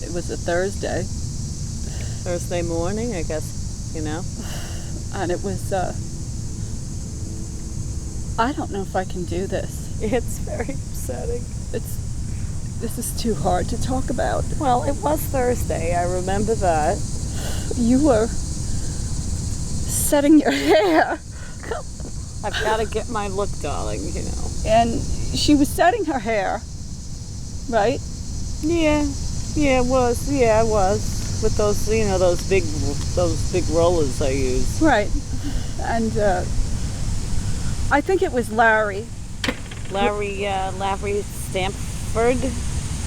It was a Thursday, Thursday morning, I guess, you know. and it was, I don't know if I can do this. It's very upsetting. This is too hard to talk about. Well, it was Thursday, I remember that. You were setting your hair, I've got to get my look, darling, you know. and she was setting her hair, right? Yeah, it was. Yeah, I was. With those, you know, those big rollers I use. Right. And I think it was Larry Larry Stanford.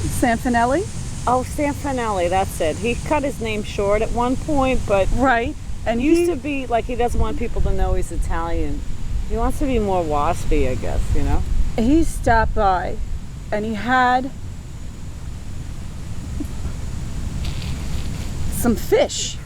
Sanfinelli. Oh, Stanfinelli, that's it. He cut his name short at one point, but Right. And used to be like he doesn't want people to know he's Italian. He wants to be more waspy, I guess, you know. he stopped by, and he had some fish.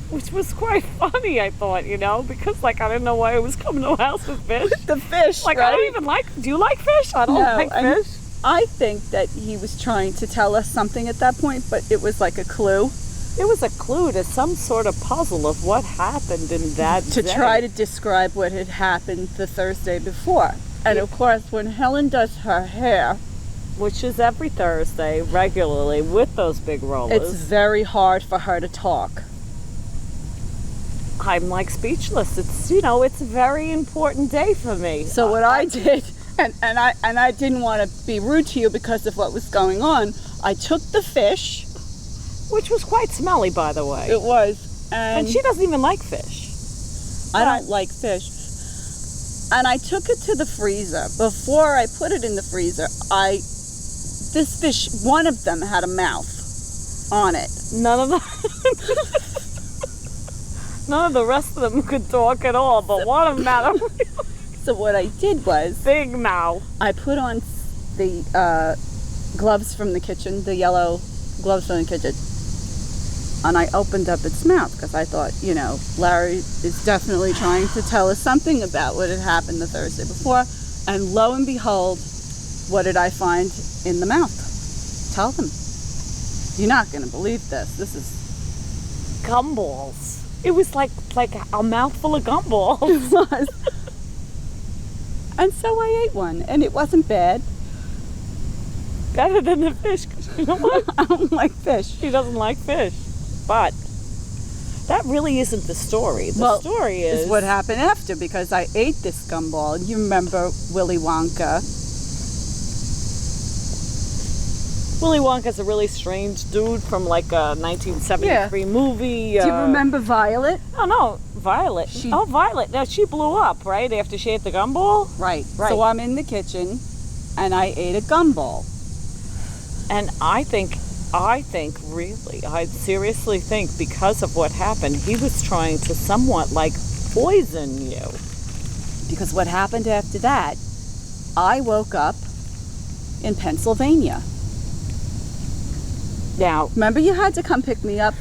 Which was quite funny, I thought, you know, because like I didn't know why I was coming to a house with fish. The fish, Like right? I don't even like. Do you like fish? I don't No, like and fish. I think that he was trying to tell us something at that point, but it was like a clue It was a clue to some sort of puzzle of what happened in that to day. try to describe what had happened the Thursday before. And of course, when Helen does her hair, Which is every Thursday, regularly, with those big rollers. it's very hard for her to talk. I'm like speechless. It's, you know, it's a very important day for me. So what I did, and I didn't want to be rude to you because of what was going on, I took the fish. Which was quite smelly, by the way. It was, And she doesn't even like fish. I don't like fish. And I took it to the freezer. Before I put it in the freezer, this fish, one of them had a mouth on it. None of the rest of them could talk at all, but one of them had a So what I did was, big mouth. I put on the gloves from the kitchen, the yellow gloves from the kitchen, and I opened up its mouth because I thought, you know, Larry is definitely trying to tell us something about what had happened the Thursday before. And lo and behold, what did I find in the mouth? Tell them. You're not going to believe this. This is... Gumballs. It was like a mouthful of gumballs. It was. And so I ate one, and it wasn't bad. Better than the fish, 'cause you know what? I don't like fish. She doesn't like fish. But that really isn't the story. The story is what happened after, because I ate this gumball. You remember Willy Wonka? Willy Wonka's a really strange dude from like a 1973 movie. Do you remember Violet? Oh no, Violet. Violet. Now she blew up right after she ate the gumball. Right. Right. So I'm in the kitchen, and I ate a gumball. And I seriously think because of what happened, he was trying to somewhat like poison you. Because what happened after that, I woke up in Pennsylvania. Now, Remember you had to come pick me up?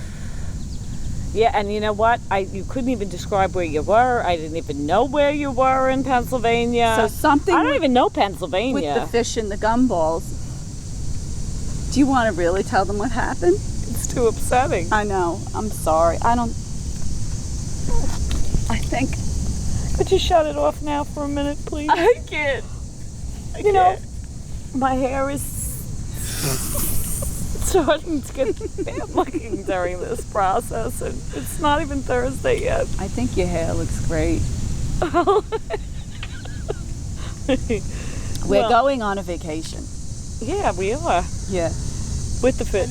yeah, and you know what? You couldn't even describe where you were. I didn't even know where you were in Pennsylvania. So something I don't even know Pennsylvania. with the fish and the gumballs. Do you want to really tell them what happened? It's too upsetting. I know. I'm sorry. I think... Could you shut it off now for a minute, please? I can't. You know, my hair is starting to get bad looking during this process, and it's not even Thursday yet. I think your hair looks great. We're going on a vacation. Yeah, we are. Yeah. With the fish.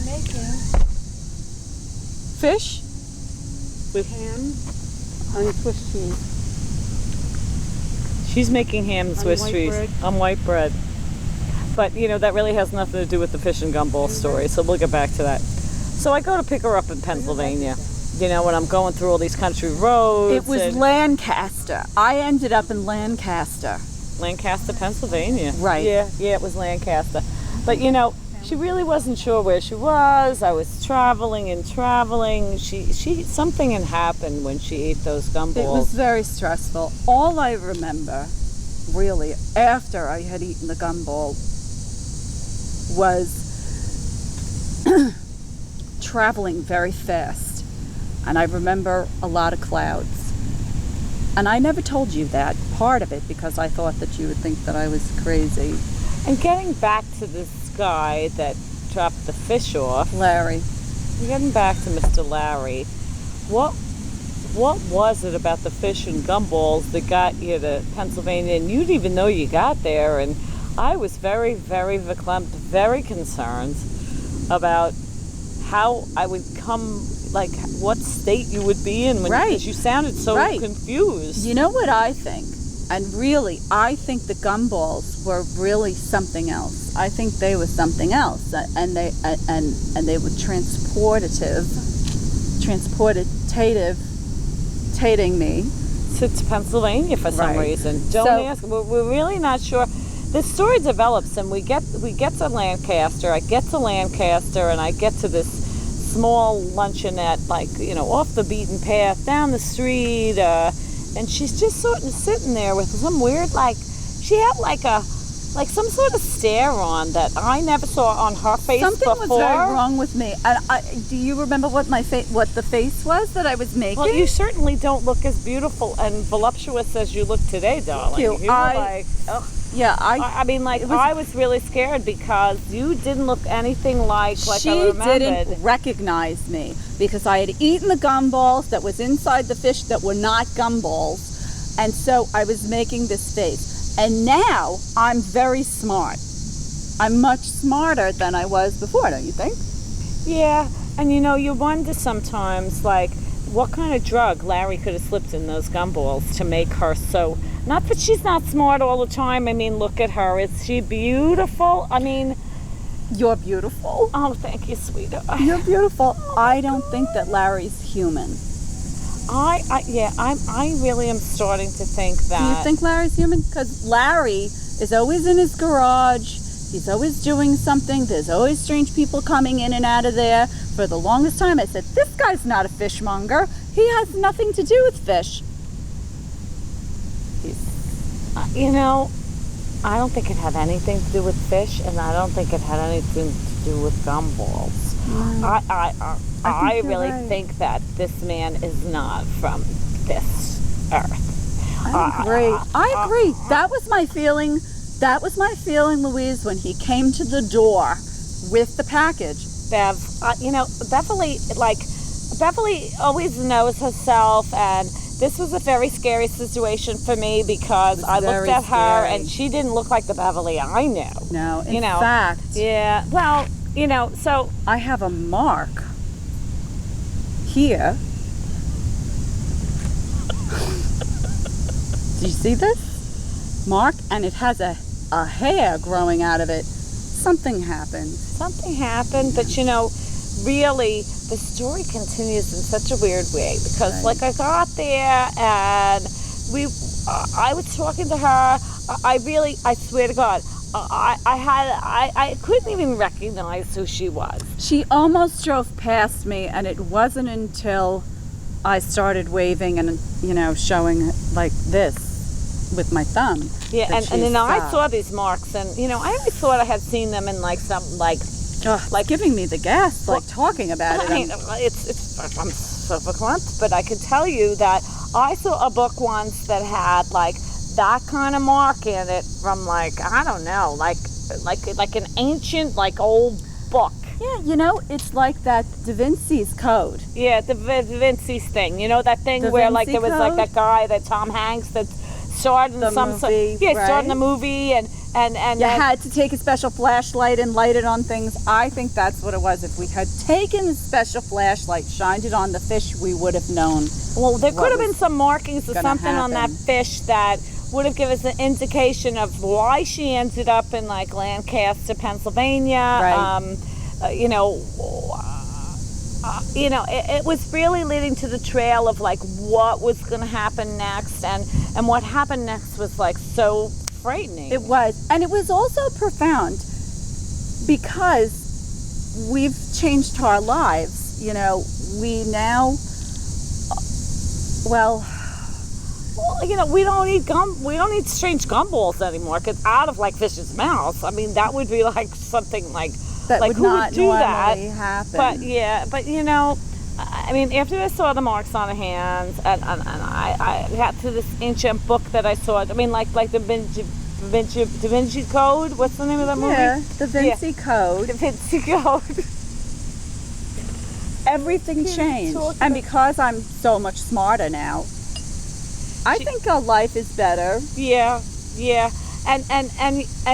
Fish? With ham on Swiss cheese. She's making ham and Swiss cheese on white bread. But, you know, that really has nothing to do with the fish and gumball story, so we'll get back to that. So I go to pick her up in Pennsylvania, you know, when I'm going through all these country roads. It was Lancaster. I ended up in Lancaster. Lancaster, Pennsylvania. Right. Yeah, it was Lancaster. But, you know, she really wasn't sure where she was. I was traveling. Something had happened when she ate those gumballs. It was very stressful. All I remember, really, after I had eaten the gumball, was traveling very fast. And I remember a lot of clouds. And I never told you that part of it because I thought that you would think that I was crazy. And getting back to this guy that dropped the fish off, Larry. getting back to Mr. Larry, what was it about the fish and gumballs that got you to Pennsylvania? And you didn't even know you got there. And I was very, very verklempt, very concerned about how I would come, like what state you would be in when Right. because you sounded so Right. confused. You know what I think? And really, I think the gumballs were really something else. I think they were something else, and they were transportating me. to Pennsylvania for some Right. reason. Don't So- ask. We're really not sure. The story develops, and we get to Lancaster. I get to Lancaster, and I get to this small luncheonette, like off the beaten path, down the street, and she's just sort of sitting there with some weird, she had some sort of stare on that I never saw on her face Something before. was very wrong with me. And do you remember what what the face was that I was making? Well, you certainly don't look as beautiful and voluptuous as you look today, darling. you. were like, ugh. Yeah, I mean, I was really scared because you didn't look anything like she I remembered. didn't recognize me because I had eaten the gumballs that was inside the fish that were not gumballs, and so I was making this face. And now I'm very smart. I'm much smarter than I was before, don't you think? Yeah, and you wonder sometimes, what kind of drug Larry could have slipped in those gumballs to make her so. Not that she's not smart all the time. I mean, look at her. Is she beautiful? I mean, You're beautiful. oh, thank you, sweetheart. You're beautiful. I don't think that Larry's human. I really am starting to think that. Do you think Larry's human? Because Larry is always in his garage. He's always doing something. There's always strange people coming in and out of there. For the longest time, I said, this guy's not a fishmonger. He has nothing to do with fish. I don't think it had anything to do with fish, and I don't think it had anything to do with gumballs. I you're really right. think that this man is not from this earth. I agree. That was my feeling. That was my feeling, Louise, when he came to the door with the package. Bev, Beverly always knows herself, and this was a very scary situation for me because I looked very at her scary. and she didn't look like the Beverly I know. No, in fact, Yeah, well, so I have a mark here. Do you see this mark? And it has a hair growing out of it. Something happened. something happened, but really the story continues in such a weird way because Right. I got there and I was talking to her. I swear to God, I couldn't even recognize who she was. She almost drove past me, and it wasn't until I started waving and showing like this with my thumb. Yeah, that and she then I stopped. saw these marks, and I always thought I had seen them in some Ugh, giving me the gas, talking about it. I mean, I'm so verklempt, but I can tell you that I saw a book once that had that kind of mark in it from I don't know, like an ancient old book. Yeah, it's like that Da Vinci's Code. Yeah, the Da Vinci's thing. That thing Da where Vinci there was Code? that guy, that Tom Hanks, that starred in The some movie, starred in right? the movie and You had to take a special flashlight and light it on things. I think that's what it was. If we had taken a special flashlight, shined it on the fish, we would have known. Well, there what could have been was some markings or gonna something on that happen. fish that would have given us an indication of why she ended up in Lancaster, Pennsylvania. Right. It was really leading to the trail of what was going to happen next, and what happened next was so frightening. It was. And it was also profound because we've changed our lives. We now, well, we don't eat strange gumballs anymore. Cause out of fish's mouth. I mean, that would be something that like would who not would do that? normally happen. But yeah, but you know, I mean, after I saw the marks on the hands, and I got to this ancient book that I saw. I mean, like the Da Vinci Code. What's the name of that movie? Yeah, the Vinci Code. Da Vinci Code. Everything changed, and because I'm so much smarter now, I think our life is better. Yeah, yeah, and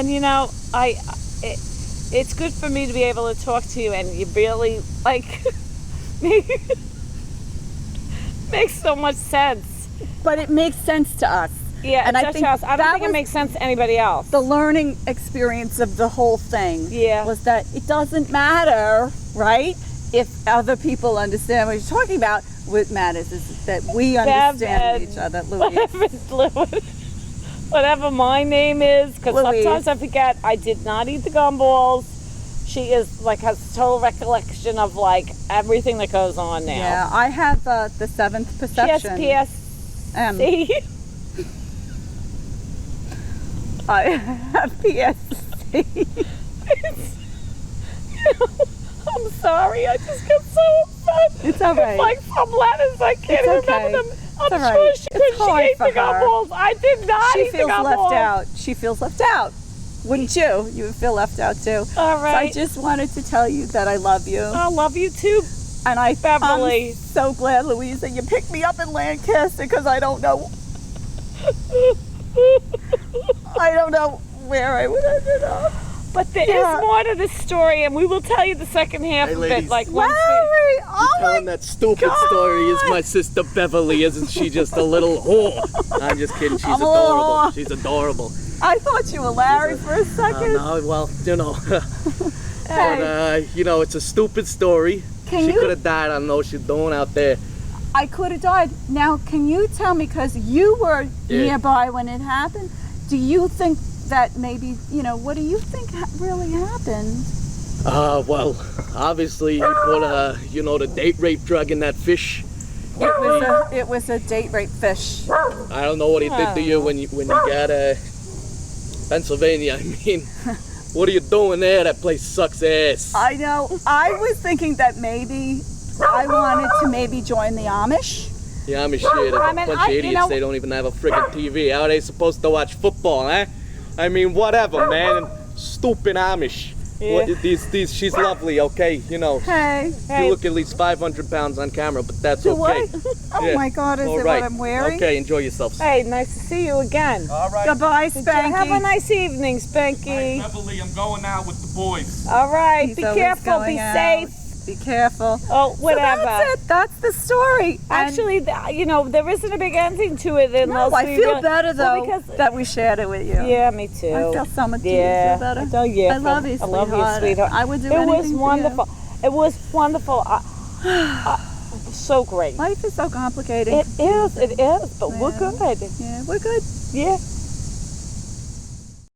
you know, it's good for me to be able to talk to you, and you really like makes so much sense. But it makes sense to us. Yeah, and I I think don't that think it was makes sense to anybody else. the learning experience of the whole thing. Yeah. Was that it doesn't matter, right? If other people understand what you're talking about, what matters is that we understand each other, Louise. Whatever my name is, because Louise. sometimes I forget. I did not eat the gumballs. She is like has total recollection of like everything that goes on now. Yeah, I have the seventh perception. She has PSC. I have PSC. I'm sorry, I just get so upset. It's all right. It's like some letters, I can't It's okay. remember them. I'm It's all sure right. she, It's she hard ate for the gumballs. I did not She eat the feels gumballs. left out. She feels left out. Wouldn't you? You would feel left out too. All So I right. just wanted to tell you that I love you. I love you too. And Beverly. I'm so glad, Louise, that you picked me up in Lancaster because I don't know where I would have ended up. But there is more to this story, and we will tell you the second half Hey, of ladies. it. Like Larry, once oh my Telling that stupid story is my sister Beverly. Isn't she just a little whore? I'm just kidding. She's I'm a little adorable. whore. She's adorable. I thought you were Larry for a second. No, well, you know. Hey, But, you know, it's a stupid story. Can She you- could have died. I don't know what she's doing out there. I could have died. Now, can you tell me, because you were Yeah. nearby when it happened, do you think that maybe, what do you think really happened? Well, obviously, he put, the date rape drug in that fish. It was a date rape fish. I don't know what he did to you when you got Pennsylvania. I mean, what are you doing there? That place sucks ass. I know. I was thinking that maybe I wanted to maybe join the Amish. Yeah, I'm a shit. A I mean, bunch I- of you idiots. know- They don't even have a friggin' TV. How are they supposed to watch football, eh? I mean, whatever, man. Stupid Amish. Yeah. What, she's lovely, okay? Hey. You look at least 500 pounds on camera, but that's Do okay. I? Oh my God, is All it right. what I'm wearing? Okay, enjoy yourselves. Hey, nice to see you again. All right. Goodbye, Have a Spanky. nice evening, Spanky. Hey, Beverly, I'm going out with the boys. All right, He's be always careful, be going out. safe. Be careful. Oh, whatever. So that's it. That's the story. And- Actually, there isn't a big ending to it unless no, I we feel really- better though Well, because that we shared it with you. yeah, me too. I feel so much yeah. better. Oh, yeah. I love you, I love you, sweetheart. sweetheart. I would do It anything was for wonderful. It was wonderful. So great. Life is so complicated. It is, but we're Yeah. good. Yeah, we're good. Yeah.